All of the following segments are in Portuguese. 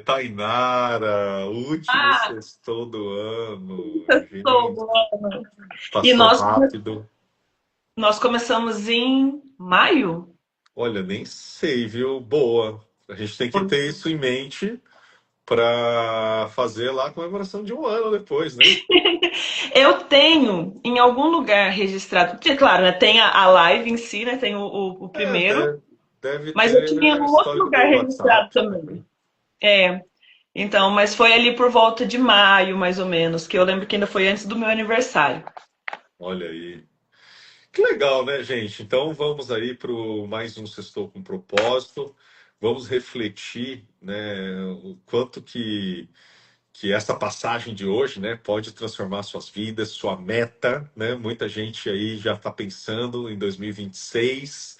Tainara, último Ah, sextou do ano. sextou, Gente, mano. E passou rápido. nós começamos em maio? Olha, nem sei, viu? Boa. A gente tem que ter isso em mente para fazer lá a comemoração de um ano depois, né? Eu tenho em algum lugar registrado, porque, claro, né, tem a live em si, né? Tem o É, primeiro, deve mas eu ter tinha um outro histórico lugar do registrado WhatsApp. também. É, então, mas foi ali por volta de maio, mais ou menos, que eu lembro que ainda foi antes do meu aniversário. Olha aí. Que legal, né, gente? Então vamos aí para mais um Sextou com Propósito. Vamos refletir, né, o quanto que essa passagem de hoje, né, pode transformar suas vidas, sua meta, né? Muita gente aí já está pensando em 2026.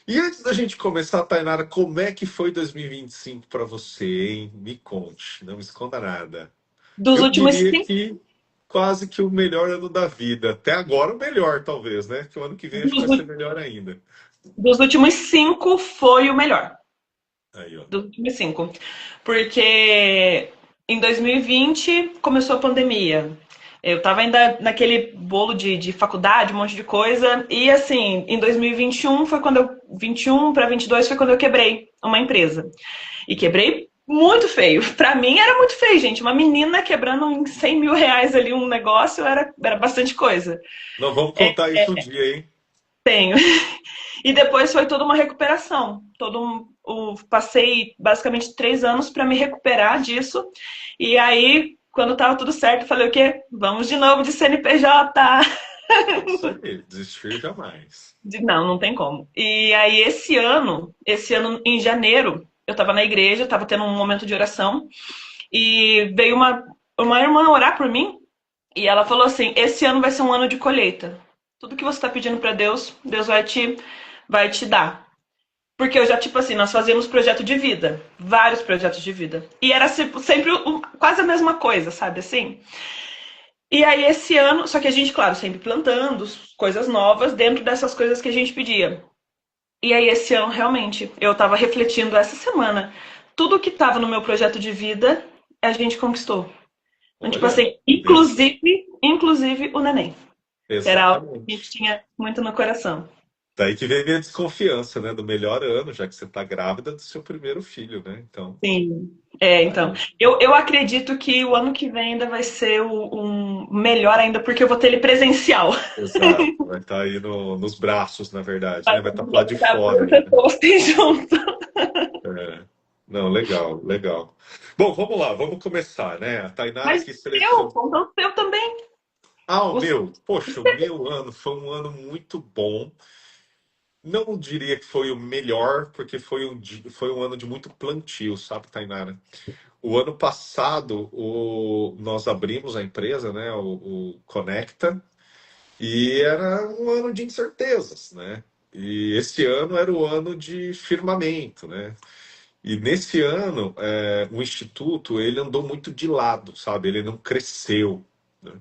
E antes da gente começar, Tainara, como é que foi 2025 para você, hein? Me conte, não me esconda nada. Dos Eu últimos diria cinco, que quase que o melhor ano da vida. Até agora o melhor, talvez, né? Que o ano que vem acho que dos, vai ser melhor ainda. dos últimos cinco foi o melhor. Aí, ó. Dos últimos cinco. Porque em 2020 começou a pandemia. Eu tava ainda naquele bolo de faculdade, um monte de coisa. E assim, em 2021 foi quando eu. 21 para 22 foi quando eu quebrei uma empresa. E quebrei muito feio. Pra mim era muito feio, gente. Uma menina quebrando em 100 mil reais ali um negócio era bastante coisa. Não vamos contar isso um dia, hein? Tenho. E depois foi toda uma recuperação. Passei basicamente 3 anos para me recuperar disso. E aí, quando estava tudo certo, eu falei o quê? Vamos de novo de CNPJ. É isso aí, desistir jamais. Não, não tem como. E aí, esse ano em janeiro, eu estava na igreja, estava tendo um momento de oração, e veio uma irmã orar por mim, e ela falou assim: esse ano vai ser um ano de colheita. Tudo que você está pedindo para Deus, Deus vai te dar. Porque eu já, tipo assim, nós fazíamos projeto de vida, vários projetos de vida. E era sempre quase a mesma coisa, sabe assim? E aí esse ano, só que a gente, claro, sempre plantando coisas novas dentro dessas coisas que a gente pedia. E aí esse ano, realmente, eu tava refletindo essa semana. Tudo que tava no meu projeto de vida, a gente conquistou. Então, tipo Olha, assim, isso. inclusive o neném, que era algo que a gente Exatamente. tinha muito no coração. Daí que vem a desconfiança, né? Do melhor ano, já que você está grávida do seu primeiro filho, né? Então, Sim. tá Então, aí. eu acredito que o ano que vem ainda vai ser um melhor ainda, porque eu vou ter ele presencial. Exato. Vai estar aí nos braços, na verdade, Vai né? Vai estar pro lado de estar fora ainda. protetor junto. É. Não, legal, legal. Bom, vamos lá, vamos começar, né? A Tainara Mas que eu, selecionou. conta o seu também. Ah, o O seu- meu. Poxa, o meu ano foi um ano muito bom. Não diria que foi o melhor, porque foi um ano de muito plantio, sabe, Tainara? O ano passado, nós abrimos a empresa, né? O Conecta, e era um ano de incertezas, né? E esse ano era o ano de firmamento, né? E nesse ano, o Instituto, ele andou muito de lado, sabe? Ele não cresceu, né?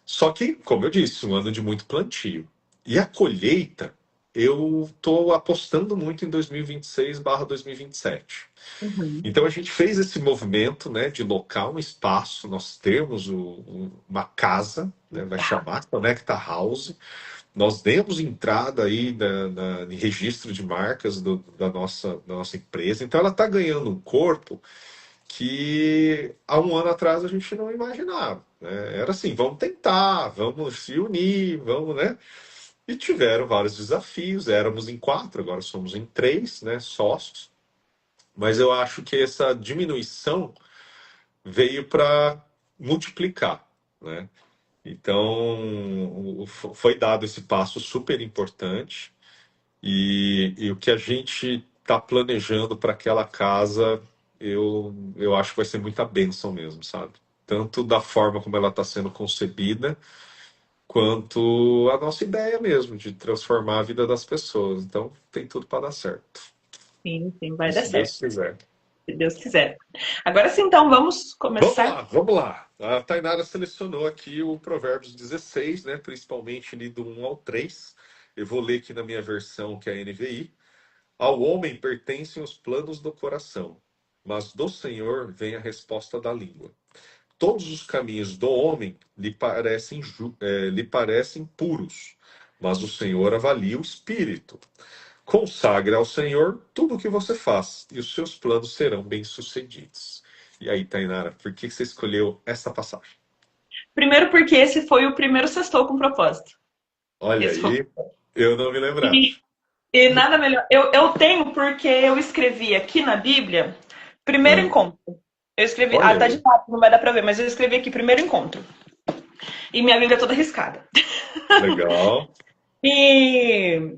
Só que, como eu disse, um ano de muito plantio. E a colheita, eu estou apostando muito em 2026/2027. Uhum. Então a gente fez esse movimento, né, de locar um espaço. Nós temos uma casa, né, vai Tá. chamar Conecta House. Nós demos entrada aí em registro de marcas da nossa empresa. Então ela está ganhando um corpo que há um ano atrás a gente não imaginava, né? Era assim, vamos tentar, vamos se unir, vamos, né? E tiveram vários desafios. Éramos em quatro, agora somos em três, né? Sócios. Mas eu acho que essa diminuição veio para multiplicar, né? Então, foi dado esse passo super importante e o que a gente está planejando para aquela casa, eu acho que vai ser muita bênção mesmo, sabe? Tanto da forma como ela está sendo concebida, quanto a nossa ideia mesmo de transformar a vida das pessoas. Então, tem tudo para dar certo. Sim, sim, vai E dar se certo, Deus quiser. se Deus quiser. Agora sim, então, vamos Vamos começar. lá, vamos lá. A Tainara selecionou aqui o Provérbios 16, né? Principalmente ali do 1 ao 3. Eu vou ler aqui na minha versão, que é a NVI. Ao homem pertencem os planos do coração, mas do Senhor vem a resposta da língua. Todos os caminhos do homem lhe parecem puros, mas o Senhor avalia o espírito. Consagre ao Senhor tudo o que você faz, e os seus planos serão bem-sucedidos. E aí, Tainara, por que você escolheu essa passagem? Primeiro porque esse foi o primeiro sextou com propósito. Olha Esse foi. aí, eu não me lembrava. E, e nada melhor. Eu tenho porque eu escrevi aqui na Bíblia, primeiro Ah, encontro. Eu escrevi. Ah, olha tá de aí, fato, não vai dar pra ver, mas eu escrevi aqui primeiro encontro. E minha Bíblia é toda riscada. legal. E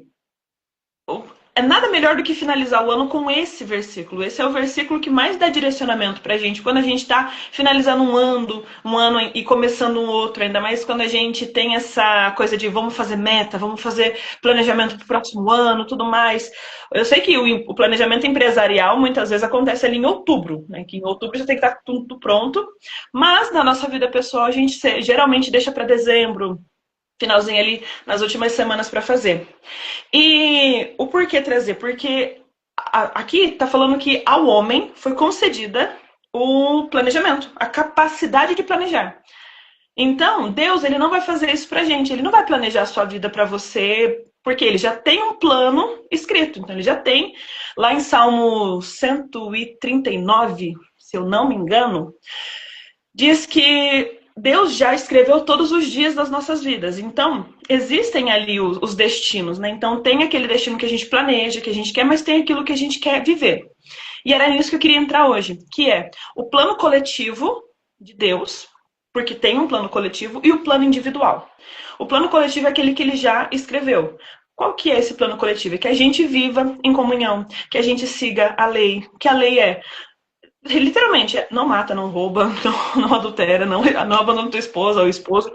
é nada melhor do que finalizar o ano com esse versículo. Esse é o versículo que mais dá direcionamento pra gente. Quando a gente está finalizando um ano e começando um outro, ainda mais quando a gente tem essa coisa de vamos fazer meta, vamos fazer planejamento pro próximo ano, tudo mais. Eu sei que o planejamento empresarial muitas vezes acontece ali em outubro, né? Que em outubro já tem que estar tudo pronto. Mas na nossa vida pessoal a gente geralmente deixa para dezembro, finalzinho ali nas últimas semanas para fazer. E o porquê trazer? Porque aqui está falando que ao homem foi concedida o planejamento, a capacidade de planejar. Então, Deus, ele não vai fazer isso pra gente, ele não vai planejar a sua vida para você, porque ele já tem um plano escrito. Então, ele já tem lá em Salmo 139, se eu não me engano, diz que Deus já escreveu todos os dias das nossas vidas. Então, existem ali os destinos, né? Então, tem aquele destino que a gente planeja, que a gente quer, mas tem aquilo que a gente quer viver. E era nisso que eu queria entrar hoje, que é o plano coletivo de Deus, porque tem um plano coletivo, e o plano individual. O plano coletivo é aquele que ele já escreveu. Qual que é esse plano coletivo? É que a gente viva em comunhão, que a gente siga a lei, que a lei é literalmente, não mata, não rouba, não adultera, não abandona tua esposa ou esposo.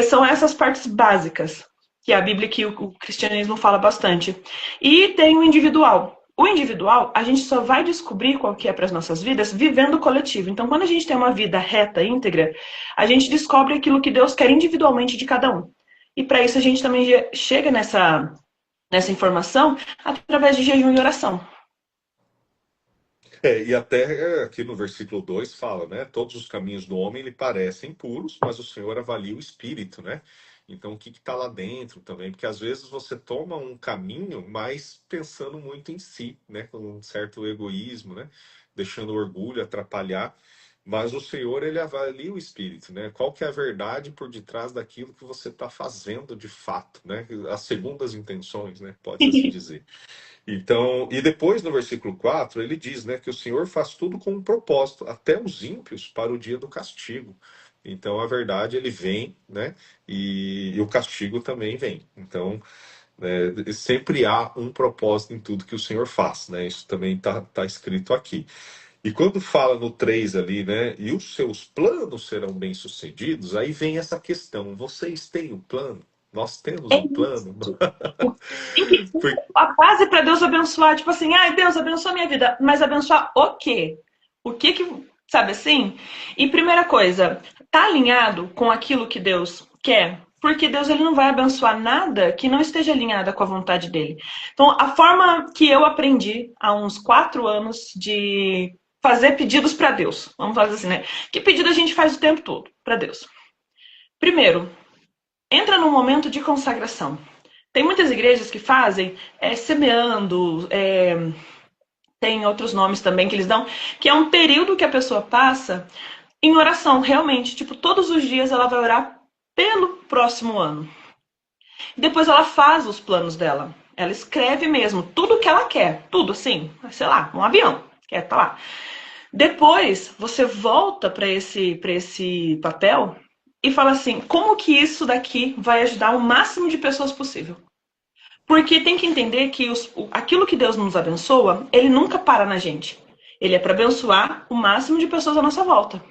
São essas partes básicas que a Bíblia, que o cristianismo fala bastante. E tem o individual. O individual, a gente só vai descobrir qual que é para as nossas vidas vivendo o coletivo. Então, quando a gente tem uma vida reta, íntegra, a gente descobre aquilo que Deus quer individualmente de cada um. E para isso a gente também chega nessa informação através de jejum e oração. E até aqui no versículo 2 fala, né? Todos os caminhos do homem lhe parecem puros, mas o Senhor avalia o espírito, né? Então, o que está lá dentro também? Porque às vezes você toma um caminho, mas pensando muito em si, né? Com um certo egoísmo, né? Deixando o orgulho atrapalhar. Mas o Senhor, ele avalia o espírito, né? Qual que é a verdade por detrás daquilo que você está fazendo de fato, né? As segundas intenções, né? Pode-se assim dizer. Então, e depois no versículo 4 ele diz, né, que o Senhor faz tudo com um propósito, até os ímpios para o dia do castigo. Então, a verdade, ele vem, né, e o castigo também vem. Então, né, sempre há um propósito em tudo que o Senhor faz, né? Isso também tá escrito aqui. E quando fala no 3 ali, né, e os seus planos serão bem-sucedidos, aí vem essa questão: vocês têm um plano? Nós temos É um plano? isso. Tem que ser a base para Deus abençoar. Tipo assim, ai, Deus, abençoa a minha vida. Mas abençoar o quê? O que que, sabe assim? E primeira coisa, tá alinhado com aquilo que Deus quer? Porque Deus ele não vai abençoar nada que não esteja alinhada com a vontade dele. Então, a forma que eu aprendi há uns 4 anos de fazer pedidos para Deus. Vamos fazer assim, né? Que pedido a gente faz o tempo todo para Deus? Primeiro, entra num momento de consagração. Tem muitas igrejas que fazem semeando, tem outros nomes também que eles dão, que é um período que a pessoa passa em oração, realmente. Tipo, todos os dias ela vai orar pelo próximo ano. Depois ela faz os planos dela. Ela escreve mesmo tudo que ela quer. Tudo assim, sei lá, um avião. Quer tá lá. Depois você volta para esse papel e fala assim: como que isso daqui vai ajudar o máximo de pessoas possível? Porque tem que entender que aquilo que Deus nos abençoa, ele nunca para na gente. Ele é para abençoar o máximo de pessoas à nossa volta.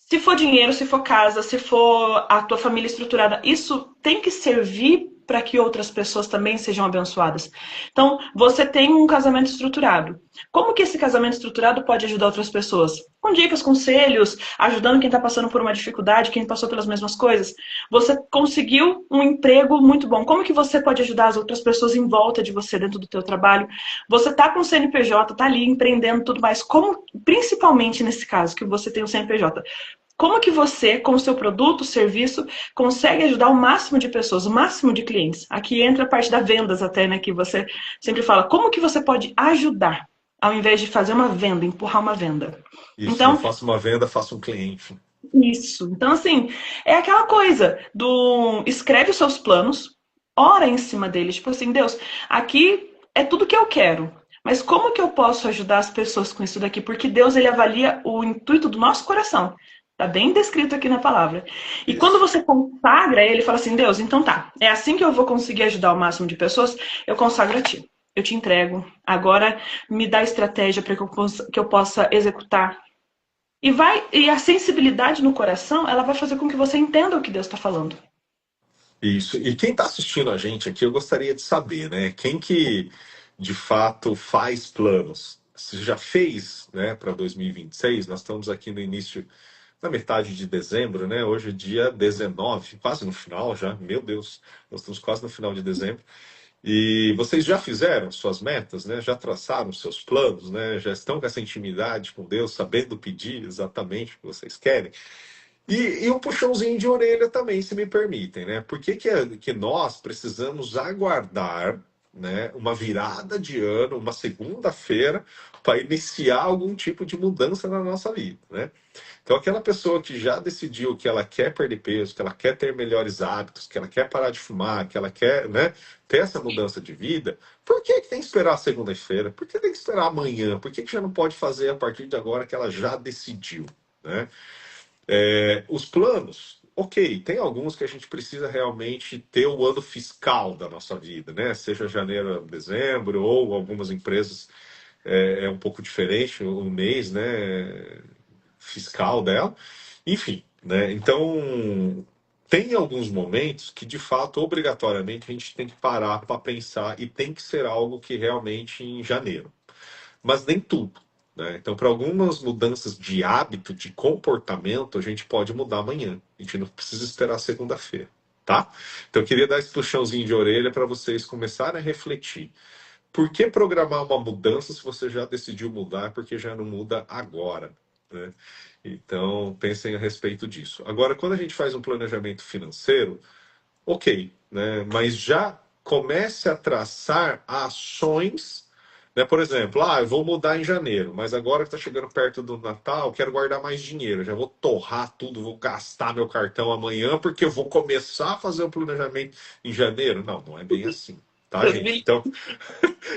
Se for dinheiro, se for casa, se for a tua família estruturada, isso tem que servir para que outras pessoas também sejam abençoadas. Então, você tem um casamento estruturado. Como que esse casamento estruturado pode ajudar outras pessoas? Com dicas, conselhos, ajudando quem está passando por uma dificuldade, quem passou pelas mesmas coisas. Você conseguiu um emprego muito bom. Como que você pode ajudar as outras pessoas em volta de você dentro do teu trabalho? Você está com o CNPJ, está ali empreendendo tudo mais. Como, principalmente nesse caso, que você tem o CNPJ, como que você, com o seu produto, serviço, consegue ajudar o máximo de pessoas, o máximo de clientes? Aqui entra a parte das vendas até, né? Que você sempre fala. Como que você pode ajudar, ao invés de fazer uma venda, empurrar uma venda? Isso, não Então, faço uma venda, faço um cliente. isso. Então, assim, é aquela coisa do escreve os seus planos, ora em cima deles. Tipo assim, Deus, aqui é tudo que eu quero. Mas como que eu posso ajudar as pessoas com isso daqui? Porque Deus, ele avalia o intuito do nosso coração. Tá bem descrito aqui na palavra. E quando Isso. você consagra ele, fala assim, Deus, então tá, é assim que eu vou conseguir ajudar o máximo de pessoas, eu consagro a ti. Eu te entrego. Agora me dá estratégia para que eu possa executar. E a sensibilidade no coração, ela vai fazer com que você entenda o que Deus está falando. Isso. E quem está assistindo a gente aqui, eu gostaria de saber, né? Quem que de fato faz planos? Se já fez, né, para 2026, nós estamos aqui no início, na metade de dezembro, né? Hoje é dia 19, quase no final já, meu Deus, nós estamos quase no final de dezembro. E vocês já fizeram suas metas, né? Já traçaram seus planos, né? Já estão com essa intimidade com Deus, sabendo pedir exatamente o que vocês querem. E um puxãozinho de orelha também, se me permitem, né? Por que, que nós precisamos aguardar, né, uma virada de ano, uma segunda-feira, para iniciar algum tipo de mudança na nossa vida, né? Então, aquela pessoa que já decidiu que ela quer perder peso, que ela quer ter melhores hábitos, que ela quer parar de fumar, que ela quer, né, ter essa mudança de vida, por que, que tem que esperar a segunda-feira? Por que tem que esperar amanhã? Por que, que já não pode fazer a partir de agora que ela já decidiu, né? Os planos, ok, tem alguns que a gente precisa realmente ter o ano fiscal da nossa vida, né? Seja janeiro a dezembro, ou algumas empresas um pouco diferente o mês, né, fiscal dela. Enfim, né? Então, tem alguns momentos que, de fato, obrigatoriamente, a gente tem que parar para pensar e tem que ser algo que realmente em janeiro. Mas nem tudo, né? Então, para algumas mudanças de hábito, de comportamento, a gente pode mudar amanhã. A gente não precisa esperar segunda-feira, tá? Então, eu queria dar esse puxãozinho de orelha para vocês começarem a refletir. Por que programar uma mudança se você já decidiu mudar, porque já não muda agora, né? Então, pensem a respeito disso. Agora, quando a gente faz um planejamento financeiro, ok, né? Mas já comece a traçar ações, né? Por exemplo, eu vou mudar em janeiro, mas agora que está chegando perto do Natal, quero guardar mais dinheiro. Já vou torrar tudo, vou gastar meu cartão amanhã, porque eu vou começar a fazer o planejamento em janeiro. Não, não é bem assim. Tá, Deus gente? me Então,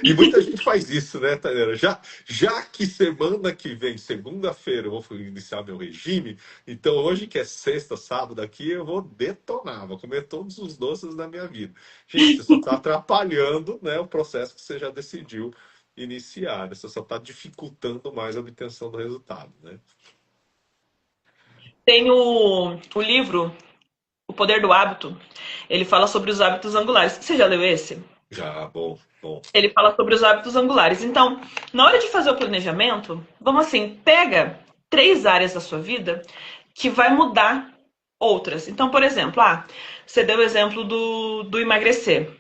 e muita gente faz isso, né, Taylor? Já que semana que vem, segunda-feira, eu vou iniciar meu regime, então hoje que é sexta, sábado aqui, eu vou detonar, vou comer todos os doces da minha vida. Gente, você só está atrapalhando, né, o processo que você já decidiu iniciar, né? Você só está dificultando mais a obtenção do resultado, né? Tem o livro O Poder do Hábito. Ele fala sobre os hábitos angulares. Você já leu esse? Já, bom, bom. Ele fala sobre os hábitos angulares. Então, na hora de fazer o planejamento, vamos assim, pega 3 áreas da sua vida que vai mudar outras. Então, por exemplo, você deu o exemplo do emagrecer.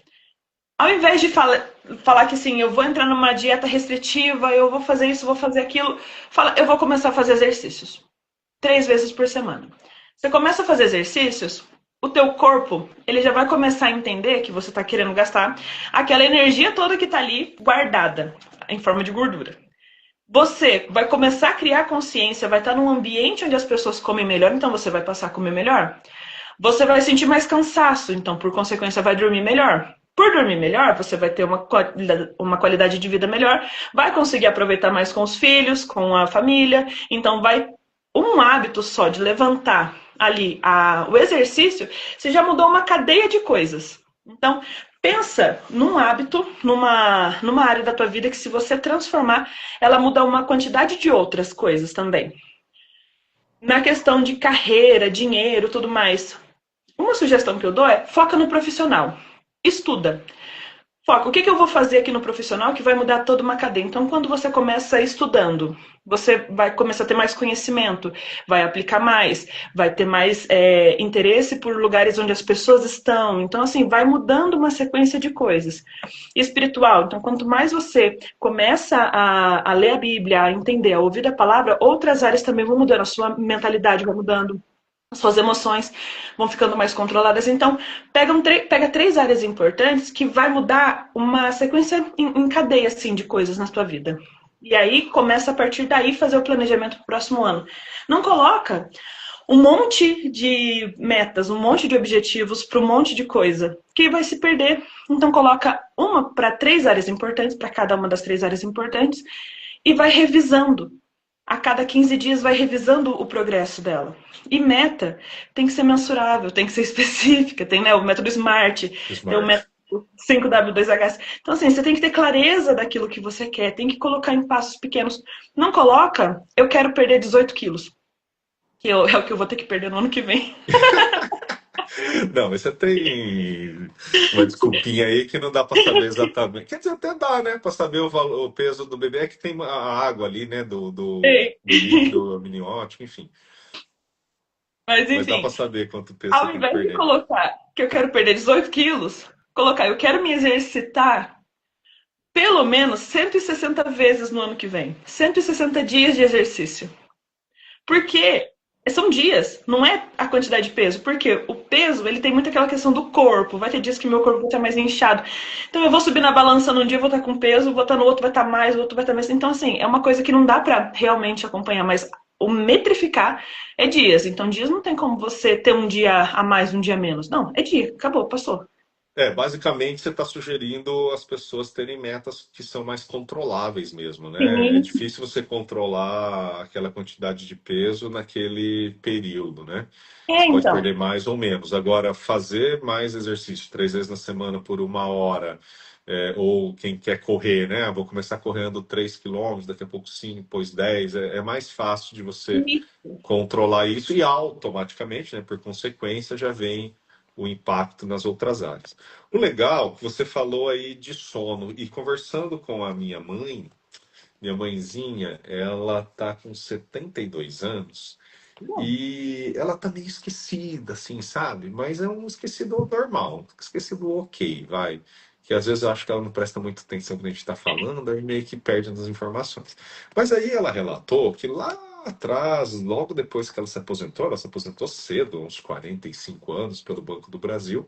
Ao invés de falar que assim, eu vou entrar numa dieta restritiva, eu vou fazer isso, vou fazer aquilo, fala, eu vou começar a fazer exercícios 3 vezes por semana. Você começa a fazer exercícios, o teu corpo, ele já vai começar a entender que você está querendo gastar aquela energia toda que está ali guardada em forma de gordura. Você vai começar a criar consciência, vai estar num ambiente onde as pessoas comem melhor, então você vai passar a comer melhor. Você vai sentir mais cansaço, então por consequência vai dormir melhor. Por dormir melhor, você vai ter uma qualidade de vida melhor, vai conseguir aproveitar mais com os filhos, com a família, então vai um hábito só de levantar ali o exercício, você já mudou uma cadeia de coisas. Então, pensa num hábito, numa área da tua vida que se você transformar, ela muda uma quantidade de outras coisas também. Na questão de carreira, dinheiro, tudo mais. Uma sugestão que eu dou é foca no profissional. Estuda. Foca, o que eu vou fazer aqui no profissional que vai mudar toda uma cadeia? Então, quando você começa estudando, você vai começar a ter mais conhecimento, vai aplicar mais, vai ter mais interesse por lugares onde as pessoas estão. Então, assim, vai mudando uma sequência de coisas. Espiritual, então, quanto mais você começa a ler a Bíblia, a entender, a ouvir a palavra, outras áreas também vão mudando, a sua mentalidade vai mudando, suas emoções vão ficando mais controladas. Então, pega três áreas importantes que vai mudar uma sequência em cadeia assim, de coisas na sua vida. E aí começa a partir daí fazer o planejamento para o próximo ano. Não coloca um monte de metas, um monte de objetivos para um monte de coisa que vai se perder. Então coloca uma para três áreas importantes, para cada uma das três áreas importantes, e vai revisando a cada 15 dias vai revisando o progresso dela. E meta tem que ser mensurável, tem que ser específica, tem, né, o método SMART, tem o Smart. método 5W2H. Então, assim, você tem que ter clareza daquilo que você quer, tem que colocar em passos pequenos. Não coloca, eu quero perder 18 quilos, é o que eu vou ter que perder no ano que vem. Não, mas você tem uma desculpinha aí que não dá para saber exatamente. Quer dizer, até dá, né? Para saber o peso do bebê, é que tem a água ali, né? Do líquido amniótico, enfim. Mas, Mas dá para enfim, saber quanto peso você ao tem que invés de perder. colocar que eu quero perder 18 quilos, colocar eu quero me exercitar pelo menos 160 vezes no ano que vem. 160 dias de exercício. Porque são dias, não é a quantidade de peso. Porque o peso, ele tem muito aquela questão do corpo. Vai ter dias que meu corpo vai estar mais inchado. Então eu vou subir na balança num dia, eu vou estar com peso, vou estar no outro, vai estar mais, o outro vai estar mais. Então, assim, é uma coisa que não dá pra realmente acompanhar, mas o metrificar é dias. Então, dias não tem como você ter um dia a mais, um dia a menos. Não, é dia, acabou, passou. Basicamente você está sugerindo as pessoas terem metas que são mais controláveis mesmo, né? É Sim. difícil você controlar aquela quantidade de peso naquele período, né? É, Você pode então. perder mais ou menos. Agora, fazer mais exercício 3 vezes na semana por 1 hora, ou quem quer correr, né? Vou começar correndo 3 quilômetros, daqui a pouco 5, depois 10. É mais fácil de você controlar isso e automaticamente, né, por consequência, já vem o impacto nas outras áreas. O legal, que você falou aí de sono, e conversando com a minha mãezinha, ela tá com 72 anos, e ela tá meio esquecida, assim, sabe? Mas é um esquecido normal, um esquecido ok, vai. Que às vezes eu acho que ela não presta muita atenção quando a gente está falando, aí meio que perde as informações. Mas aí ela relatou que lá atrás, logo depois que ela se aposentou cedo, uns 45 anos, pelo Banco do Brasil,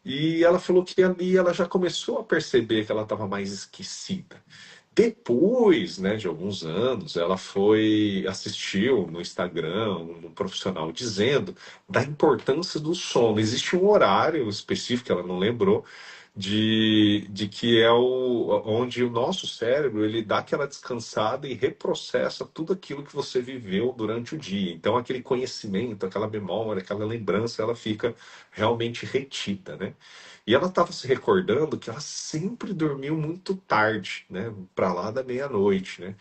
e ela falou que ali ela já começou a perceber que ela estava mais esquecida. Depois, né, de alguns anos, ela foi assistiu no Instagram um profissional dizendo da importância do sono. Existe um horário específico, ela não lembrou, de que é onde o nosso cérebro ele dá aquela descansada e reprocessa tudo aquilo que você viveu durante o dia. Então, aquele conhecimento, aquela memória, aquela lembrança, ela fica realmente retida, né? E ela estava se recordando que ela sempre dormiu muito tarde, né? Para lá da meia-noite, né?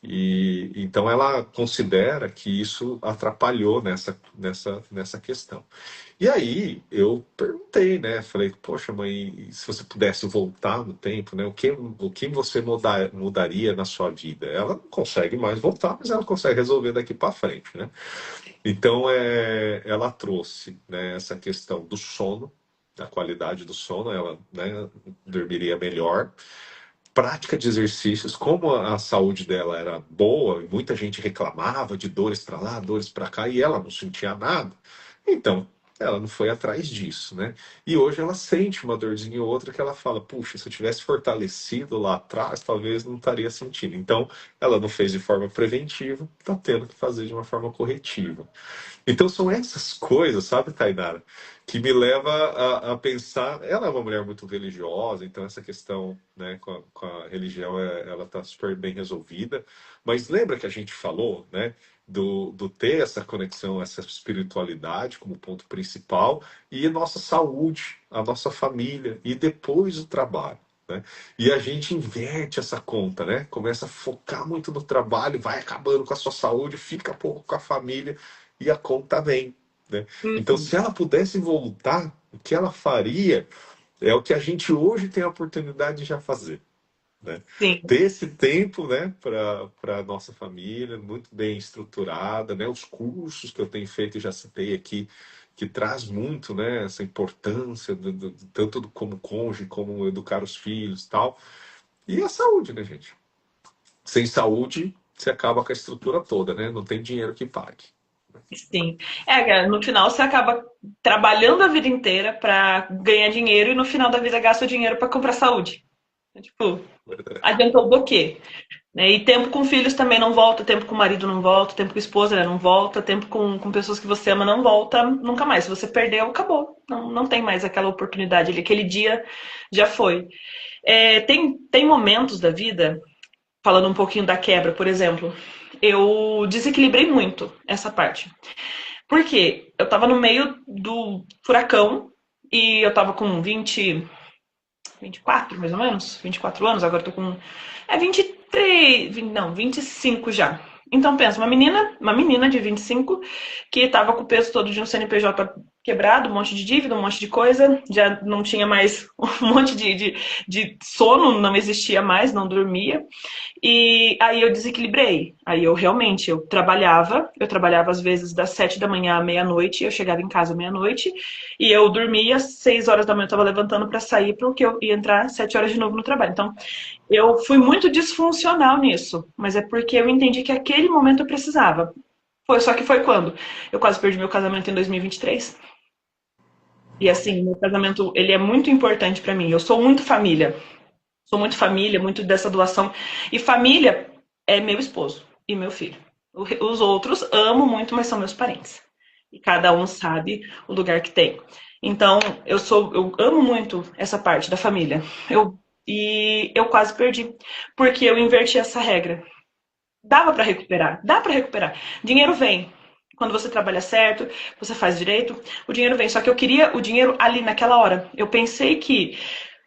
E então ela considera que isso atrapalhou nessa questão. E aí eu perguntei, né? Falei, poxa, mãe, se você pudesse voltar no tempo, né? O que você mudaria na sua vida? Ela não consegue mais voltar, mas ela consegue resolver daqui para frente, né? Então ela trouxe, né, essa questão do sono, da qualidade do sono, ela, né, dormiria melhor. Prática de exercícios, como a saúde dela era boa, e muita gente reclamava de dores para lá, dores para cá, e ela não sentia nada. Então, ela não foi atrás disso, né? E hoje ela sente uma dorzinha ou outra que ela fala, puxa, se eu tivesse fortalecido lá atrás, talvez não estaria sentindo. Então, ela não fez de forma preventiva, está tendo que fazer de uma forma corretiva. Então são essas coisas, sabe, Tainara, que me leva a pensar. Ela é uma mulher muito religiosa, então essa questão, né, com a religião, ela está super bem resolvida. Mas lembra que a gente falou, né, do ter essa conexão, essa espiritualidade como ponto principal e a nossa saúde, a nossa família e depois o trabalho. Né? E a gente inverte essa conta, né? Começa a focar muito no trabalho, vai acabando com a sua saúde, fica pouco com a família e a conta vem. Né? Então, Uhum. se ela pudesse voltar, o que ela faria? É o que a gente hoje tem a oportunidade de já fazer, né? Sim, Ter esse tempo, né, para nossa família, muito bem estruturada, né? Os cursos que eu tenho feito, eu já citei aqui, que traz muito, né, essa importância tanto como cônjuge, como educar os filhos, e tal. E a saúde, né, gente? Sem saúde, você acaba com a estrutura toda, né? Não tem dinheiro que pague. sim. É, no final você acaba trabalhando a vida inteira para ganhar dinheiro e no final da vida gasta o dinheiro para comprar saúde. É, tipo, Verdade. adiantou do quê? Né? E tempo com filhos também não volta, tempo com o marido não volta, tempo com a esposa, né, não volta, tempo com pessoas que você ama não volta nunca mais. Se você perdeu, acabou. Não, não tem mais aquela oportunidade ali. Aquele dia já foi. É, tem momentos da vida, falando um pouquinho da quebra, por exemplo, eu desequilibrei muito essa parte. Por quê? Eu tava no meio do furacão e eu tava com 24 mais ou menos, 24 anos, agora eu tô com 23, não, 25 já. Então pensa, uma menina de 25 que tava com o peso todo de um CNPJ quebrado, um monte de dívida, um monte de coisa, já não tinha mais um monte de sono, não existia mais, não dormia. E aí eu desequilibrei. Aí eu trabalhava às vezes das 7 da manhã à meia-noite, eu chegava em casa meia-noite, e eu dormia, às 6 horas da manhã eu estava levantando para sair, porque eu ia entrar 7 horas de novo no trabalho. Então, eu fui muito disfuncional nisso, mas é porque eu entendi que aquele momento eu precisava. Só que foi quando? Eu quase perdi meu casamento em 2023. E 23. E assim, meu casamento, ele é muito importante para mim. Eu sou muito família. Sou muito família, muito dessa doação. E família é meu esposo e meu filho. Os outros amo muito, mas são meus parentes. E cada um sabe o lugar que tem. Então, eu amo muito essa parte da família. E eu quase perdi, porque eu inverti essa regra. Dava para recuperar, dá para recuperar. Dinheiro vem. Quando você trabalha certo, você faz direito, o dinheiro vem. Só que eu queria o dinheiro ali naquela hora. Eu pensei que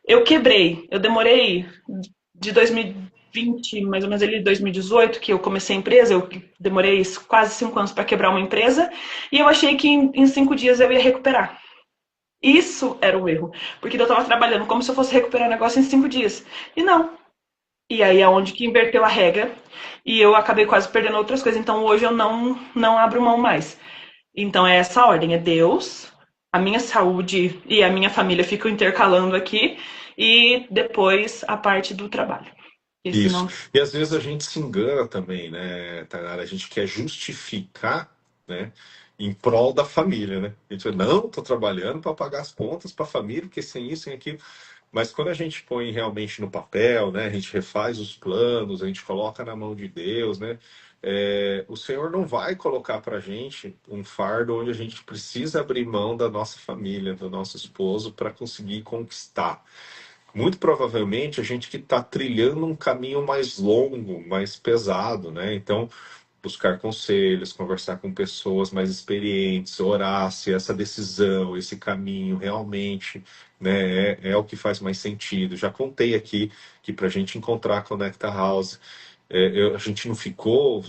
eu quebrei. Eu demorei de 2020, mais ou menos ali 2018, que eu comecei a empresa. Eu demorei quase 5 anos para quebrar uma empresa. E eu achei que em 5 dias eu ia recuperar. Isso era o erro. Porque eu estava trabalhando como se eu fosse recuperar o negócio em 5 dias. E não. E aí é onde que inverteu a regra. E eu acabei quase perdendo outras coisas. Então hoje eu não abro mão mais. Então é essa ordem, é Deus, a minha saúde e a minha família ficam intercalando aqui e depois a parte do trabalho. Porque Isso. senão. E às vezes a gente se engana também, né, Tainara? A gente quer justificar, né, em prol da família, né? A gente fala, não, estou trabalhando para pagar as contas para a família, porque sem isso, sem aquilo. Mas quando a gente põe realmente no papel, né, a gente refaz os planos, a gente coloca na mão de Deus, né? O Senhor não vai colocar para a gente um fardo onde a gente precisa abrir mão da nossa família, do nosso esposo, para conseguir conquistar. Muito provavelmente a gente que está trilhando um caminho mais longo, mais pesado, né? Então, buscar conselhos, conversar com pessoas mais experientes, orar se essa decisão, esse caminho realmente, né, é o que faz mais sentido. Já contei aqui que para a gente encontrar a Connecta House, a gente não ficou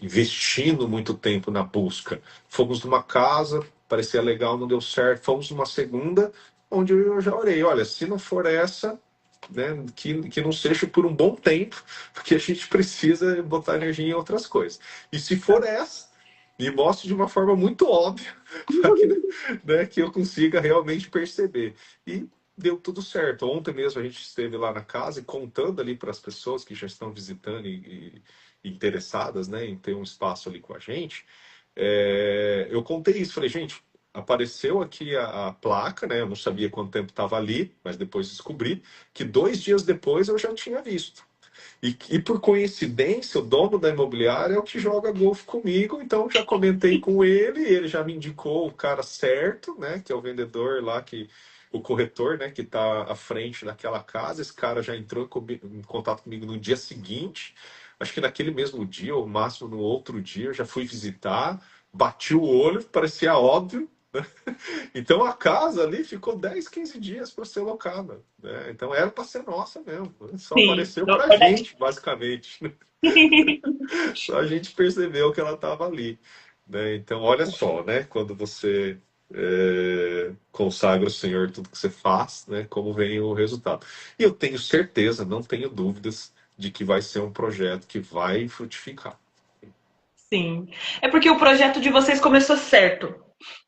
investindo muito tempo na busca. Fomos numa casa, parecia legal, não deu certo. Fomos numa segunda, onde eu já orei. Olha, se não for essa, né, que não seja por um bom tempo, porque a gente precisa botar energia em outras coisas. E se for essa, me mostre de uma forma muito óbvia, para que, né, que eu consiga realmente perceber. E deu tudo certo. Ontem mesmo a gente esteve lá na casa e contando ali para as pessoas que já estão visitando e interessadas, né, em ter um espaço ali com a gente. Eu contei isso, falei, gente, apareceu aqui a placa, né? Eu não sabia quanto tempo estava ali, mas depois descobri que 2 dias depois eu já tinha visto. E por coincidência, o dono da imobiliária é o que joga golfe comigo, então já comentei com ele, ele já me indicou o cara certo, né? Que é o vendedor lá, o corretor, né? Que está à frente daquela casa. Esse cara já entrou em contato comigo no dia seguinte. Acho que naquele mesmo dia, ou máximo no outro dia, eu já fui visitar, bati o olho, parecia óbvio, então a casa ali ficou 10, 15 dias para ser locada, né? Então era para ser nossa mesmo. Só Sim, apareceu não para a foi daqui. gente, basicamente. Só a gente percebeu que ela estava ali, né? Então olha só, né? Quando você consagra o Senhor tudo que você faz, né? Como vem o resultado. E eu tenho certeza, não tenho dúvidas, de que vai ser um projeto que vai frutificar. Sim. É porque o projeto de vocês começou certo.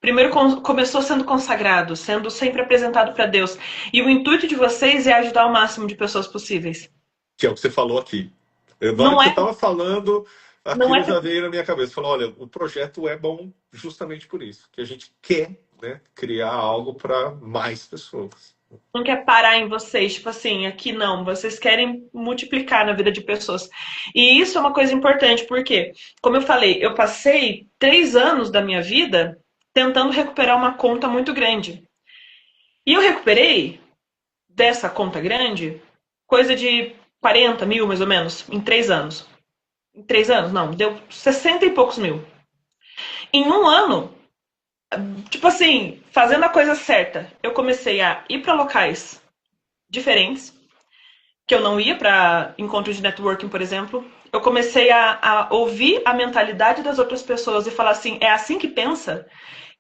Primeiro começou sendo consagrado, sendo sempre apresentado para Deus. E o intuito de vocês é ajudar o máximo de pessoas possíveis. Que é o que você falou aqui. Na hora Não que você é, estava falando, não aquilo é, já veio na minha cabeça. Falou, olha, o projeto é bom justamente por isso, que a gente quer, né, criar algo para mais pessoas. não quer parar em vocês, tipo assim, aqui não, vocês querem multiplicar na vida de pessoas. E isso é uma coisa importante, porque, como eu falei, eu passei 3 anos da minha vida tentando recuperar uma conta muito grande. E eu recuperei dessa conta grande coisa de 40 mil, mais ou menos, em 3 anos. Em 3 anos, não, deu 60 e poucos mil. Em um ano, tipo assim, fazendo a coisa certa, eu comecei a ir para locais diferentes, que eu não ia para encontros de networking, por exemplo. Eu comecei a ouvir a mentalidade das outras pessoas e falar assim: é assim que pensa?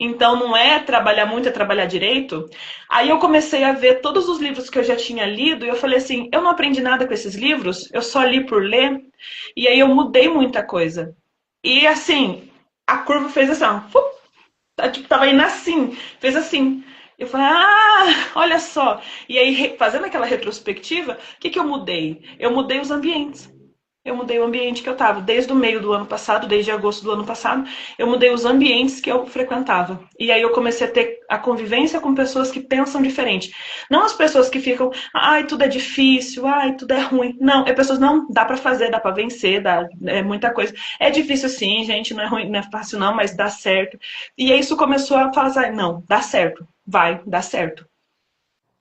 Então não é trabalhar muito, é trabalhar direito. Aí eu comecei a ver todos os livros que eu já tinha lido e eu falei assim: eu não aprendi nada com esses livros, eu só li por ler. E aí eu mudei muita coisa. E assim, a curva fez assim, ó, tipo, tava indo assim, fez assim. Eu falei, olha só. E aí, fazendo aquela retrospectiva, o que eu mudei? Eu mudei os ambientes. Eu mudei o ambiente que eu estava. Desde o meio do ano passado, desde agosto do ano passado, eu mudei os ambientes que eu frequentava. E aí eu comecei a ter a convivência com pessoas que pensam diferente. Não as pessoas que ficam, ai, tudo é difícil, ai, tudo é ruim. Não, é pessoas, não, dá para fazer, dá para vencer, dá, é muita coisa. É difícil sim, gente, não é ruim, não é fácil não, mas dá certo. E aí isso começou a falar assim, não, dá certo, vai, dá certo.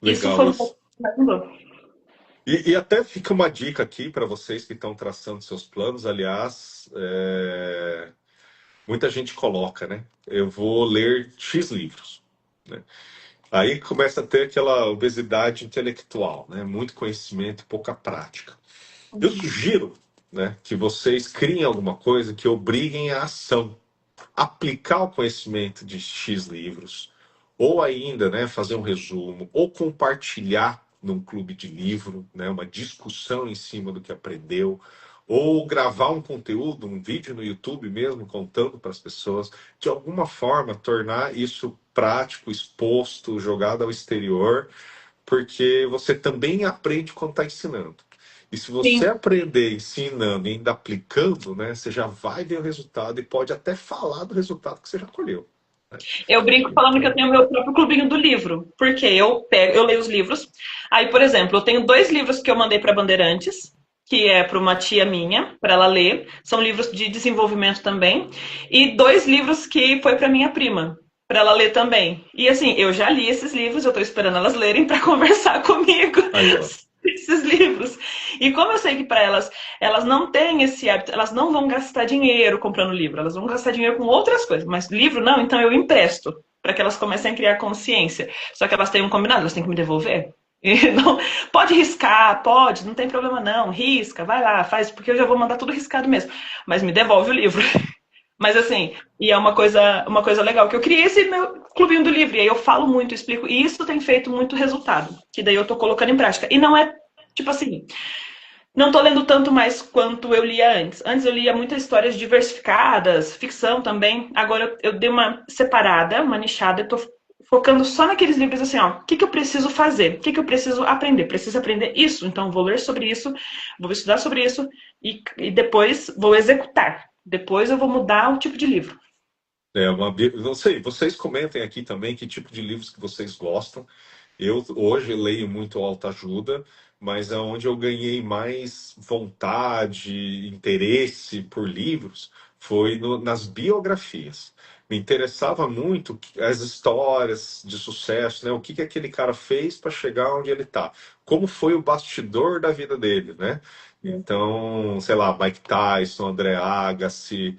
Isso Legal foi um isso. pouco que me ajudou. E até fica uma dica aqui para vocês que estão traçando seus planos. Aliás, muita gente coloca, né? Eu vou ler X livros, né? Aí começa a ter aquela obesidade intelectual, né? Muito conhecimento e pouca prática. Eu sugiro, né, que vocês criem alguma coisa que obriguem a ação, aplicar o conhecimento de X livros, ou ainda, né, fazer um resumo, ou compartilhar num clube de livro, né, uma discussão em cima do que aprendeu, ou gravar um conteúdo, um vídeo no YouTube mesmo, contando para as pessoas, de alguma forma tornar isso prático, exposto, jogado ao exterior, porque você também aprende quando está ensinando. E se você Sim. aprender ensinando e ainda aplicando, né, você já vai ver o resultado e pode até falar do resultado que você já colheu. Né? Eu brinco falando que eu Então, tenho meu próprio clubinho do livro, porque eu leio os livros. Aí, por exemplo, eu tenho 2 livros que eu mandei para Bandeirantes, que é para uma tia minha, para ela ler. São livros de desenvolvimento também. E 2 livros que foi para minha prima, para ela ler também. E assim, eu já li esses livros, eu estou esperando elas lerem para conversar comigo aí, ó. esses livros. E como eu sei que para elas, elas não têm esse hábito, elas não vão gastar dinheiro comprando livro, elas vão gastar dinheiro com outras coisas, mas livro não, então eu empresto para que elas comecem a criar consciência. Só que elas têm um combinado, elas têm que me devolver. E não, pode riscar, pode, não tem problema não, risca, vai lá, faz, porque eu já vou mandar tudo riscado mesmo. Mas me devolve o livro. Mas assim, e é uma coisa legal, que eu criei esse meu clubinho do livro, e aí eu falo muito, explico, e isso tem feito muito resultado, que daí eu tô colocando em prática. E não é, tipo assim, não tô lendo tanto mais quanto eu lia antes. Antes eu lia muitas histórias diversificadas, ficção também. Agora eu dei uma separada, uma nichada, eu tô focando só naqueles livros assim, ó, o que eu preciso fazer? O que eu preciso aprender? Preciso aprender isso, então vou ler sobre isso, vou estudar sobre isso e depois vou executar. Depois eu vou mudar o tipo de livro. Não sei, vocês comentem aqui também que tipo de livros que vocês gostam. Eu hoje leio muito autoajuda, mas aonde eu ganhei mais vontade, interesse por livros foi nas biografias. Me interessava muito as histórias de sucesso, né? O que aquele cara fez para chegar onde ele está? Como foi o bastidor da vida dele, né? Então, sei lá, Mike Tyson, André Agassi,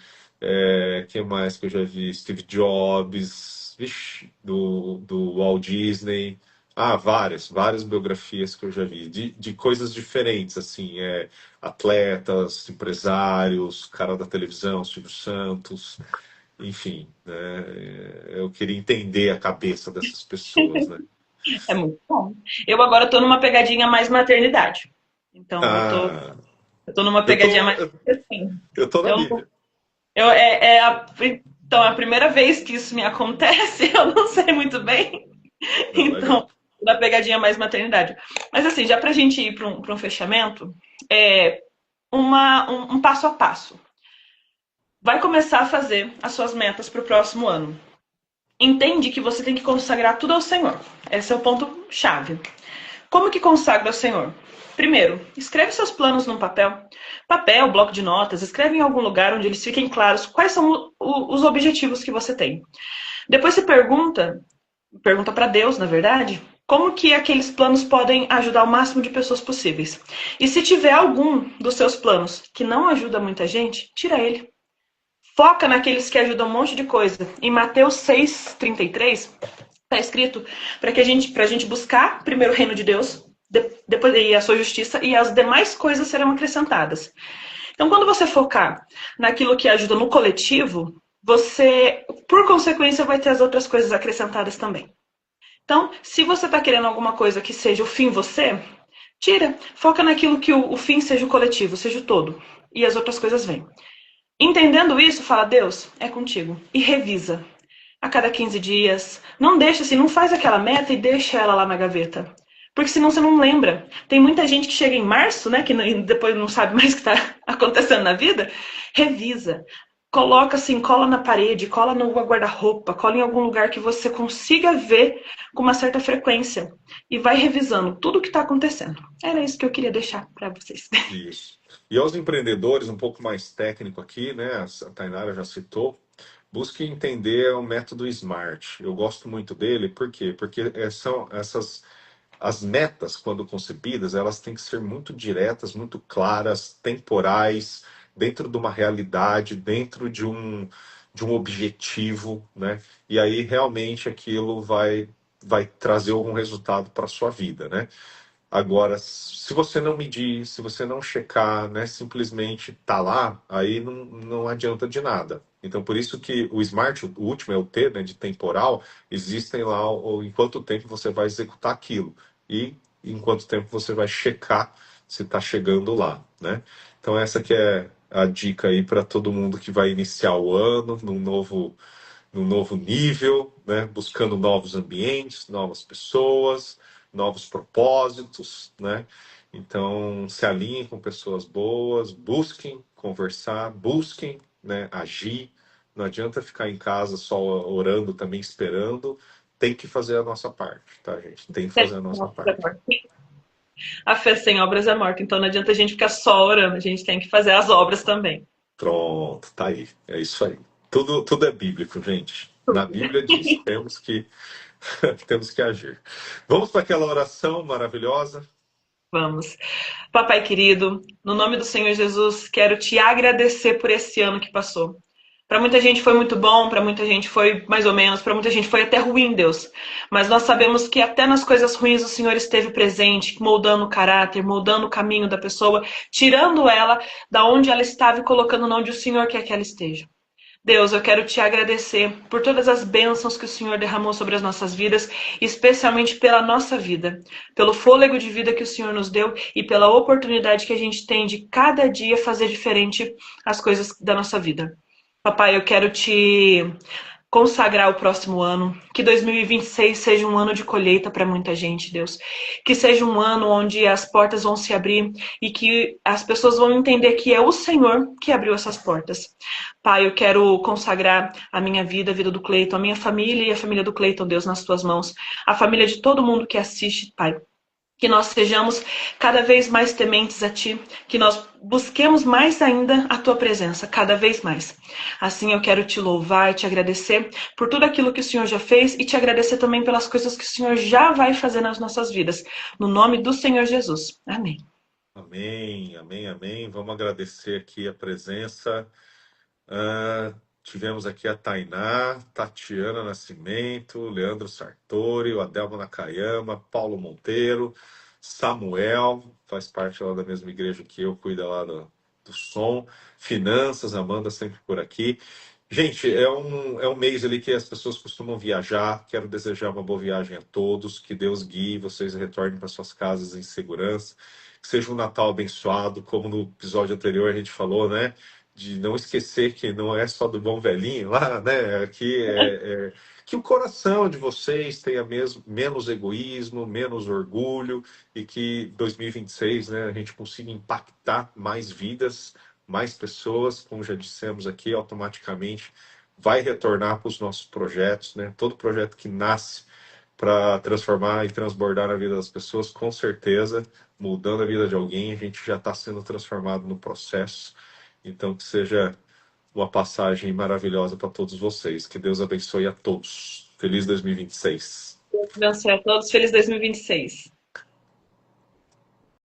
quem mais que eu já vi? Steve Jobs, vixe, do Walt Disney. Ah, várias biografias que eu já vi, de coisas diferentes, assim, atletas, empresários, cara da televisão, Silvio Santos. enfim, né? Eu queria entender a cabeça dessas pessoas, né? É muito bom. Eu agora estou numa pegadinha mais maternidade. Então Ah, eu tô numa eu pegadinha tô, mais assim. eu tô na Eu, Bíblia. então, é a primeira vez que isso me acontece, eu não sei muito bem. Não, Então, legal. na pegadinha mais maternidade. Mas assim, já pra gente ir pra um fechamento, é um passo a passo. Vai começar a fazer as suas metas para o próximo ano. Entende que você tem que consagrar tudo ao Senhor. Esse é o ponto chave. Como que consagra ao Senhor? Primeiro, escreve seus planos num papel. Papel, bloco de notas, escreve em algum lugar onde eles fiquem claros quais são os objetivos que você tem. Depois você pergunta para Deus, na verdade, como que aqueles planos podem ajudar o máximo de pessoas possíveis. E se tiver algum dos seus planos que não ajuda muita gente, tira ele. Foca naqueles que ajudam um monte de coisa. Em Mateus 6:33 está escrito pra gente buscar primeiro o reino de Deus, depois e a sua justiça, e as demais coisas serão acrescentadas. Então, quando você focar naquilo que ajuda no coletivo, você, por consequência, vai ter as outras coisas acrescentadas também. Então, se você está querendo alguma coisa que seja o fim você, tira. Foca naquilo que o fim seja o coletivo, seja o todo. E as outras coisas vêm. Entendendo isso, fala, Deus, é contigo. E revisa. A cada 15 dias. Não deixa assim, não faz aquela meta e deixa ela lá na gaveta. Porque senão você não lembra. Tem muita gente que chega em março, né, que depois não sabe mais o que está acontecendo na vida. Revisa. Coloca assim, cola na parede, cola no guarda-roupa, cola em algum lugar que você consiga ver com uma certa frequência. E vai revisando tudo o que está acontecendo. Era isso que eu queria deixar para vocês. Isso. E aos empreendedores, um pouco mais técnico aqui, né? A Tainara já citou, busque entender o método SMART. Eu gosto muito dele, por quê? Porque são essas as metas, quando concebidas, elas têm que ser muito diretas, muito claras, temporais, dentro de uma realidade, dentro de um objetivo, né? E aí realmente aquilo vai trazer algum resultado para a sua vida, né? Agora, se você não medir, se você não checar, né, simplesmente tá lá, aí não adianta de nada. Então, por isso que o Smart, o último é o T, né, de temporal, existem lá em quanto tempo você vai executar aquilo e em quanto tempo você vai checar se está chegando lá, né? Então, essa que é a dica aí para todo mundo que vai iniciar o ano num novo nível, né? Buscando novos ambientes, novas pessoas, novos propósitos, né? Então, se alinhem com pessoas boas, busquem conversar, busquem, né, agir. Não adianta ficar em casa só orando, também esperando. Tem que fazer a nossa parte, tá, gente? Tem que fazer a nossa parte. A fé sem obras é morta, então não adianta a gente ficar só orando, a gente tem que fazer as obras também. Pronto, tá aí. É isso aí. Tudo é bíblico, gente. Na Bíblia diz, temos que agir. Vamos para aquela oração maravilhosa? Vamos. Papai querido, no nome do Senhor Jesus, quero te agradecer por esse ano que passou. Para muita gente foi muito bom, para muita gente foi mais ou menos, para muita gente foi até ruim, Deus. Mas nós sabemos que até nas coisas ruins o Senhor esteve presente, moldando o caráter, moldando o caminho da pessoa, tirando ela da onde ela estava e colocando onde o Senhor quer que ela esteja. Deus, eu quero te agradecer por todas as bênçãos que o Senhor derramou sobre as nossas vidas, especialmente pela nossa vida, pelo fôlego de vida que o Senhor nos deu e pela oportunidade que a gente tem de cada dia fazer diferente as coisas da nossa vida. Papai, eu quero te consagrar o próximo ano, que 2026 seja um ano de colheita para muita gente, Deus. Que seja um ano onde as portas vão se abrir e que as pessoas vão entender que é o Senhor que abriu essas portas. Pai, eu quero consagrar a minha vida, a vida do Cleiton, a minha família e a família do Cleiton, Deus, nas tuas mãos. A família de todo mundo que assiste, Pai. Que nós sejamos cada vez mais tementes a Ti, que nós busquemos mais ainda a Tua presença, cada vez mais. Assim eu quero te louvar e te agradecer por tudo aquilo que o Senhor já fez e te agradecer também pelas coisas que o Senhor já vai fazer nas nossas vidas. No nome do Senhor Jesus. Amém. Amém, amém, amém. Vamos agradecer aqui a presença. Tivemos aqui a Tainá, Tatiana Nascimento, Leandro Sartori, o Adelmo Nakayama, Paulo Monteiro, Samuel, faz parte lá da mesma igreja que eu, cuida lá do som. Finanças, Amanda sempre por aqui. Gente, é um mês ali que as pessoas costumam viajar. Quero desejar uma boa viagem a todos. Que Deus guie vocês retornem para suas casas em segurança. Que seja um Natal abençoado, como no episódio anterior a gente falou, né? De não esquecer que não é só do bom velhinho lá, né? Aqui que o coração de vocês tenha mesmo menos egoísmo, menos orgulho e que 2026, né, a gente consiga impactar mais vidas, mais pessoas, como já dissemos aqui, automaticamente vai retornar para os nossos projetos, né? Todo projeto que nasce para transformar e transbordar a vida das pessoas, com certeza, mudando a vida de alguém, a gente já está sendo transformado no processo. Então, que seja uma passagem maravilhosa para todos vocês. Que Deus abençoe a todos. Feliz 2026. Deus abençoe a todos. Feliz 2026.